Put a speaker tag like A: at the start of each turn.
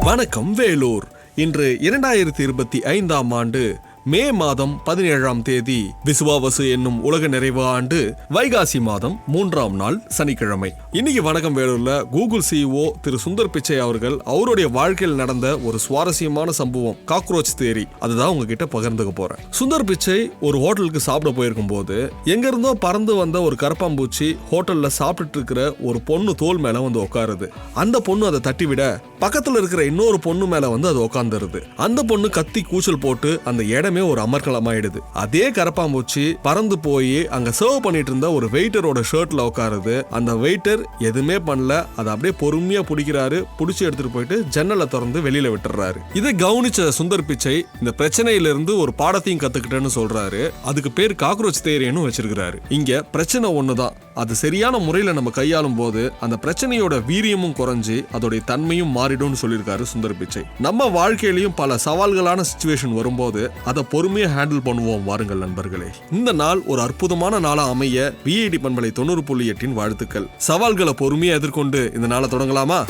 A: வணக்கம் வேலூர். இன்று 2025ஆம் ஆண்டு மே மாதம் 17ஆம் தேதி விசுவாவசு என்னும் உலக நிறைவு ஆண்டு வைகாசி மாதம் 3ஆம் நாள் சனிக்கிழமை. இன்னைக்கு வணக்கம் வேலூர்ல கூகுள் CEO திரு சுந்தர் பிச்சை அவர்கள் அவருடைய வாழ்க்கையில் நடந்த ஒரு சுவாரஸ்யமான சம்பவம் காக்ரோச் தியரி அதுதான் உங்ககிட்ட பகிர்ந்துக்க போறேன். சுந்தர் பிச்சை ஒரு ஹோட்டலுக்கு சாப்பிட போயிருக்கும் போது எங்க இருந்தோ பறந்து வந்த ஒரு கரப்பாம்பூச்சி ஹோட்டல்ல சாப்பிட்டு இருக்கிற ஒரு பொண்ணு தோல் மேல வந்து உட்காருது. அந்த பொண்ணு அதை தட்டிவிட பக்கத்துல இருக்கிற இன்னொரு பொண்ணு மேல வந்து அது உட்காந்துருது. அந்த பொண்ணு கத்தி கூச்சல் போட்டு அந்த இடமே ஒரு அமர்க்கலமாயிடுது. அதே கரப்பாம்பூச்சி பறந்து போய் அங்க சர்வ் பண்ணிட்டு இருந்த ஒரு வெயிட்டரோட ஷர்ட்ல உட்காருது. அந்த வெயிட்டர் எதுவுமே பண்ணல, அதை அப்படியே பொறுமையா பிடிக்கிறாரு. பிடிச்சி எடுத்துட்டு போயிட்டு ஜன்னலை திறந்து வெளியில விட்டுறாரு. இதை கவனிச்ச சுந்தர் பிச்சை இந்த பிரச்சனையில இருந்து ஒரு பாடத்தையும் கத்துக்கிட்டேன்னு சொல்றாரு. அதுக்கு பேர் காக்ரோச் தேரின்னு வச்சிருக்கிறாரு. இங்க பிரச்சனை ஒண்ணுதான், அது சரியான முறையில நம்ம கையாளும் போது அந்த பிரச்சனையோட வீரியமும் குறைஞ்சு அதோட தன்மையும் மாறிடும்னு சொல்லியிருக்காரு சுந்தர் பிச்சை. நம்ம வாழ்க்கையிலையும் பல சவால்களான சிச்சுவேஷன் வரும்போது அதை பொறுமையா ஹேண்டில் பண்ணுவோம் வாருங்கள் நண்பர்களே. இந்த நாள் ஒரு அற்புதமான நாளா அமைய VID பண்பலை 90.8 வாழ்த்துக்கள். சவால்களை பொறுமையா எதிர்கொண்டு இந்த நாளை தொடங்கலாமா?